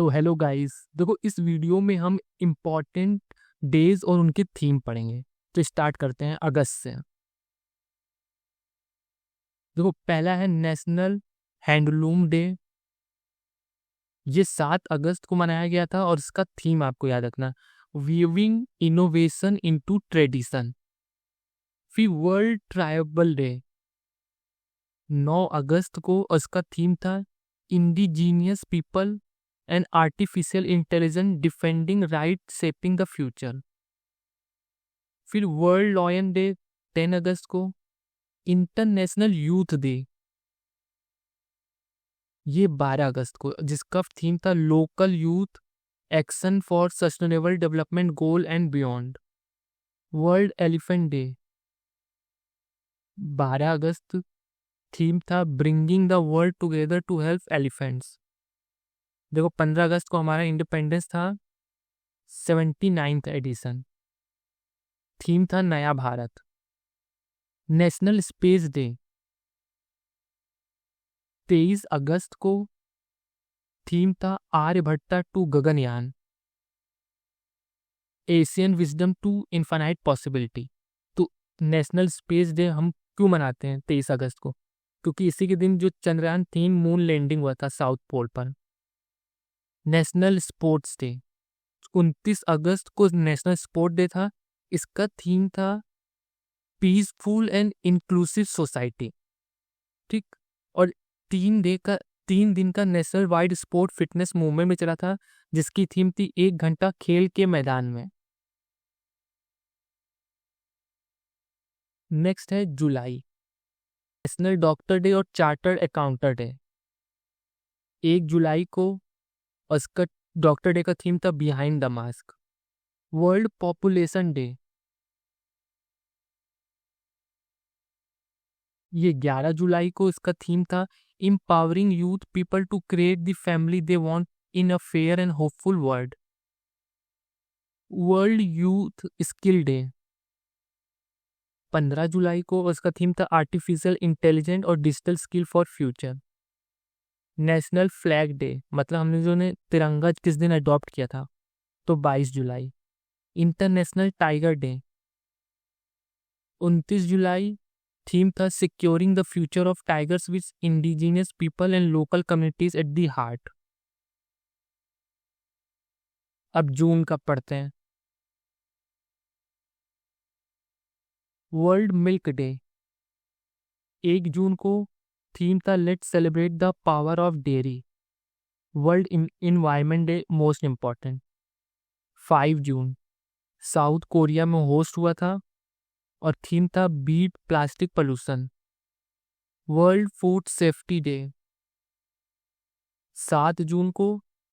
तो hello guys, देखो इस वीडियो में हम इम्पोर्टेंट डेज और उनके थीम पढ़ेंगे। तो स्टार्ट करते हैं अगस्त से। देखो पहला है नेशनल हैंडलूम डे। ये 7 अगस्त को मनाया गया था और इसका थीम आपको याद रखना, वीविंग इनोवेशन इनटू ट्रेडिशन। फिर वर्ल्ड ट्राइबल डे 9 अगस्त को, और इसका थीम था indigenous people and artificial intelligence defending right shaping the future. फिर वर्ल्ड लॉयन डे 10 अगस्त को, इंटरनेशनल यूथ डे ये 12 अगस्त को, जिसका थीम था local youth action for sustainable development goal and beyond. World elephant day 12 अगस्त, थीम था bringing the world together to help elephants. देखो 15 अगस्त को हमारा इंडिपेंडेंस था, 79th एडिशन, थीम था नया भारत। नेशनल स्पेस डे 23 अगस्त को, थीम था Aryabhata to Gaganyaan, Asian wisdom to infinite possibility. तो नेशनल स्पेस डे हम क्यों मनाते हैं 23 अगस्त को? क्योंकि इसी के दिन जो चंद्रयान 3 मून लैंडिंग हुआ था साउथ पोल पर। नेशनल स्पोर्ट्स डे 29 अगस्त को नेशनल स्पोर्ट डे था। इसका थीम था पीसफुल एंड इंक्लूसिव सोसाइटी। ठीक। और 3 दिन का national wide sport fitness movement में चला था, जिसकी थीम थी 1 घंटा खेल के मैदान में। नेक्स्ट है जुलाई, नेशनल डॉक्टर डे और चार्टर्ड अकाउंटेंट डे 1 जुलाई को, और इसका डॉक्टर डे का थीम था behind the mask. World population day ये 11 जुलाई को, इसका थीम था empowering youth people to create the family they want in a fair and hopeful world. World youth skill day 15 जुलाई को, और इसका थीम था आर्टिफिशियल इंटेलिजेंस और digital skill for future. National flag day मतलब हमने जो ने तिरंगा किस दिन अडॉप्ट किया था, तो 22 जुलाई। इंटरनेशनल टाइगर डे 29 जुलाई, थीम था securing the future of tigers with indigenous people and local communities at the heart. अब जून का पढ़ते हैं। वर्ल्ड मिल्क डे 1 जून को, थीम था let's celebrate the power of dairy. World environment day most important 5 जून, South Korea में host हुआ था, और थीम था beat plastic pollution. World food safety day 7 जून को,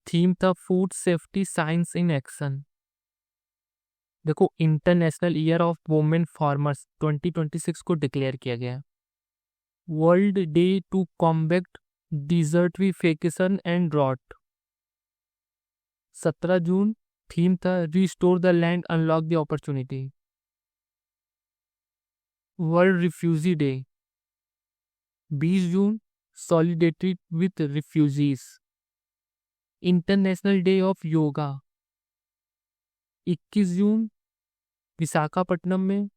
थीम था food safety science in action. देखो international year of women farmers 2026 को डिक्लेयर किया गया। World day to combat desertification and drought 17 जून, थीम था restore the land unlock the opportunity. World refugee day 20 June, solidarity with refugees. International day of yoga 21 जून, विशाखापट्टनम में,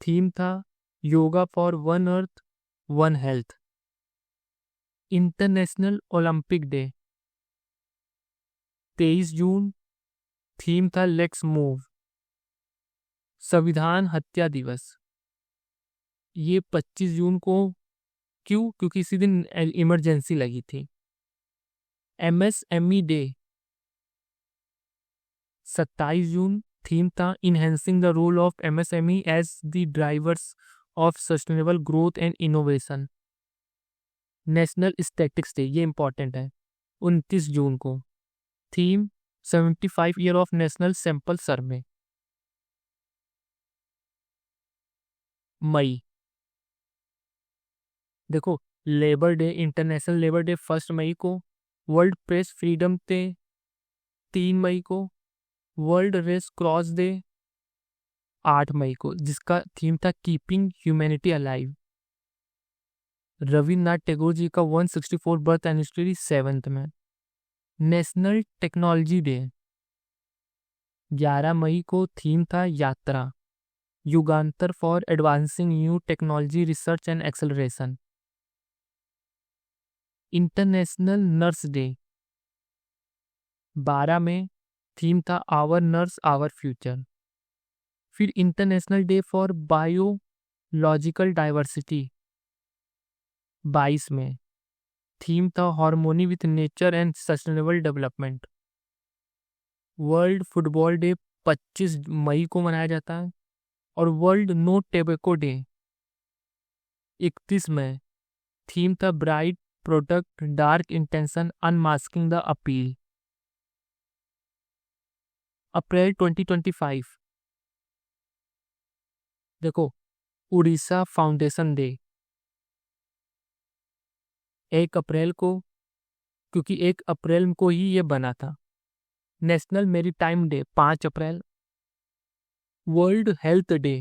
theme था yoga for one earth one health. International Olympic day 23 June, theme था let's move. संविधान हत्या दिवस ये 25 जून को, क्यों? क्योंकि इसी दिन इमरजेंसी लगी थी। MSME डे 27 जून, थीम था enhancing the role of MSME as the drivers of sustainable growth and innovation. National statistics day ये इंपॉर्टेंट है 29 जून को, theme 75 year of national sample survey. मई, देखो labour day, international labour day 1 मई को। वर्ल्ड प्रेस फ्रीडम डे 3 मई को। वर्ल्ड रेड क्रॉस डे 8 मई को, जिसका थीम था keeping humanity alive. Rabindranath Tagore ji का 164 बर्थ एनिवर्सरी 7th में। नेशनल टेक्नोलॉजी डे 11 मई को थीम था यात्रा, युगांतर for advancing new technology research and acceleration. International nurse day 12 में थीम था आवर नर्स आवर फ्यूचर। फिर international day for biological diversity 22 में थीम था harmony with nature and sustainable development. World football day 25 मई को मनाया जाता है। और वर्ल्ड नो टोबैको डे 31 में थीम था bright product dark intention unmasking the appeal. अप्रैल 2025 देखो उड़ीसा फाउंडेशन डे 1 अप्रैल को, क्योंकि 1 अप्रैल को ही ये बना था। नेशनल मैरीटाइम डे 5 अप्रैल। वर्ल्ड हेल्थ डे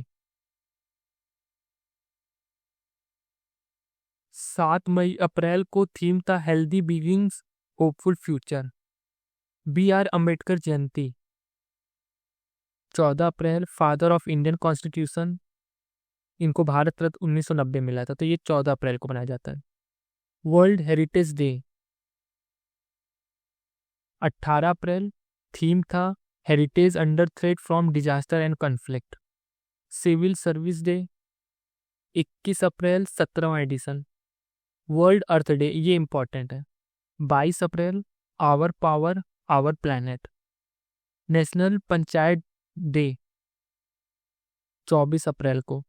7 मई अप्रैल को थीम था healthy beginnings hopeful future. B.R. Ambedkar Jayanti 14 अप्रैल फादर ऑफ इंडियन कॉन्स्टिट्यूशन, इनको भारत रत्न 1990 मिला था, तो ये 14 अप्रैल को मनाया जाता है। वर्ल्ड हेरिटेज डे 18 अप्रैल, थीम था heritage under threat from disaster and conflict. Civil service day 21 अप्रैल 17वां एडिशन। वर्ल्ड अर्थ डे, ये इंपॉर्टेंट है, 22 अप्रैल our power our planet. National panchayat day 24 अप्रैल को,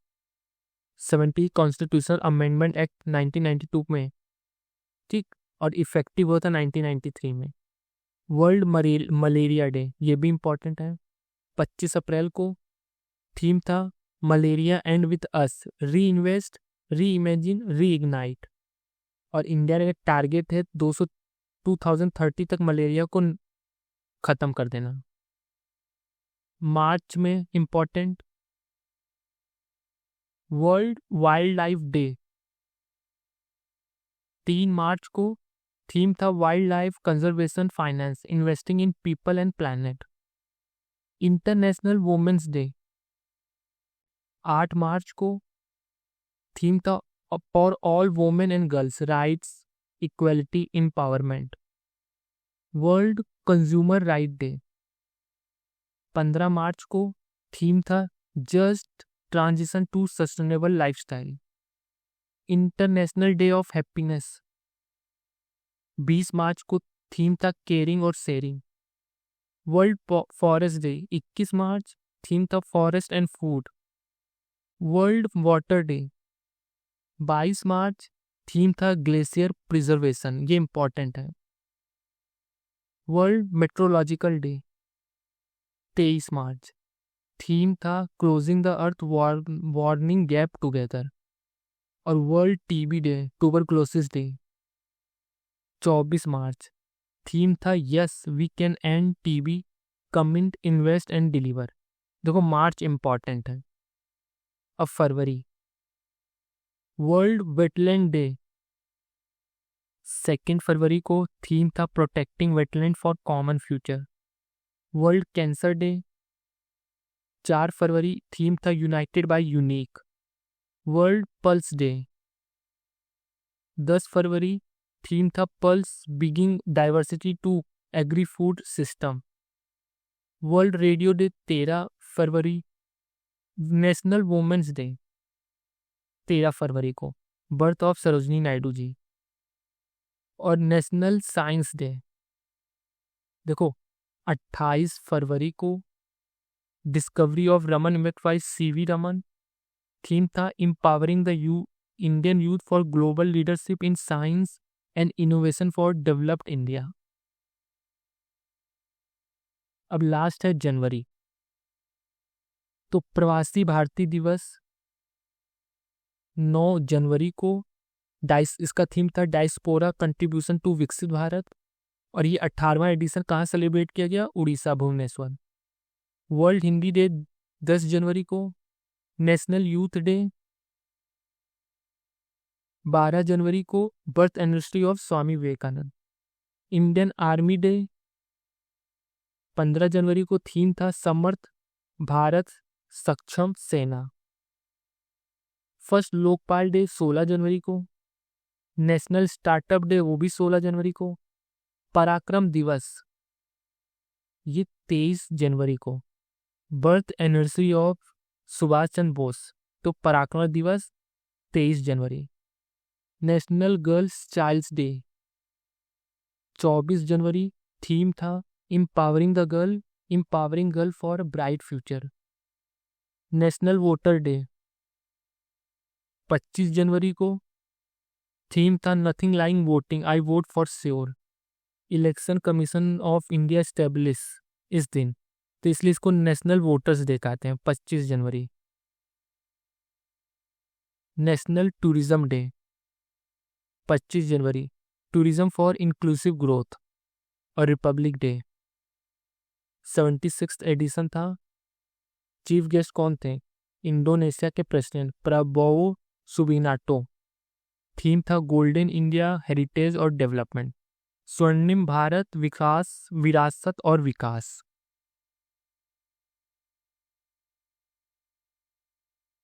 70 कॉन्स्टिट्यूशनल अमेंडमेंट एक्ट 1992 में, ठीक, और इफेक्टिव होता 1993 में। वर्ल्ड मलेरिया डे, ये भी इंपॉर्टेंट है, 25 अप्रैल को, थीम था मलेरिया एंड विथ अस, री इन्वेस्ट री इमेजिन री इग्नाइट। और इंडिया का टारगेट है 2030 तक मलेरिया को खत्म कर देना। मार्च में important world wildlife day 3 मार्च को, थीम था wildlife conservation finance investing in people and planet. International women's day 8 मार्च को, थीम था for all women and girls rights equality empowerment. World consumer right day 15 मार्च को, theme था just transition to sustainable lifestyle. International day of happiness 20 मार्च को, theme था caring और शेयरिंग। वर्ल्ड फॉरेस्ट डे 21 मार्च, थीम था forest and food. World water day 22 मार्च, theme था ग्लेशियर प्रिजर्वेशन, ये इंपॉर्टेंट है। वर्ल्ड मेट्रोलॉजिकल डे 23 मार्च, थीम था closing the earth warning gap together. और world TB day tuberculosis day 24 मार्च, थीम था yes we can end TB commit invest and deliver. देखो मार्च इंपॉर्टेंट है। अब फरवरी वर्ल्ड वेटलैंड डे 2 फरवरी को, थीम था protecting wetland for common future. World cancer day 4 फरवरी, थीम था united by unique. World pulse day 10 फरवरी, थीम था pulse bringing diversity to agri food system. World radio day 13 फरवरी। नेशनल वुमेन्स डे 13 फरवरी को, बर्थ ऑफ सरोजनी नायडू जी। और national science day देखो 28 फरवरी को, discovery of Raman effect by CV Raman. Theme था empowering the Indian youth for global leadership in science and innovation for developed India. अब last है जनवरी, तो प्रवासी भारतीय दिवस 9 जनवरी को, इसका थीम था डायस्पोरा कंट्रीब्यूशन टू विकसित भारत। और ये 18वां एडिशन कहाँ सेलिब्रेट किया गया? उड़ीसा, भुवनेश्वर। वर्ल्ड हिंदी डे 10 जनवरी को। नेशनल यूथ डे 12 जनवरी को, birth anniversary of Swami Vivekananda. Indian army day 15 जनवरी को, थीम था समर्थ भारत सक्षम सेना। फर्स्ट लोकपाल डे 16 जनवरी को। नेशनल स्टार्टअप डे वो भी 16 जनवरी को। पराक्रम दिवस ये 23 जनवरी को। Birth anniversary of Subhash Chandra Bose, तो पराक्रम दिवस 23 जनवरी। नेशनल गर्ल्स चाइल्ड्स डे 24 जनवरी, थीम था empowering girl for a bright future. National voter day 25 जनवरी को, थीम था nothing like voting, I vote for sure. Election commission of India establish इस दिन, तो इसलिए इसको नेशनल वोटर्स डे कहते हैं, 25 जनवरी। नेशनल टूरिज्म डे 25 जनवरी, टूरिज्म फॉर इंक्लूसिव ग्रोथ। और रिपब्लिक डे 76th एडिशन था। चीफ गेस्ट कौन थे? इंडोनेशिया के प्रेसिडेंट प्रबोवो सुबिनाटो। थीम था गोल्डन इंडिया हेरिटेज और डेवलपमेंट। स्वर्णिम भारत विकास, विरासत और विकास।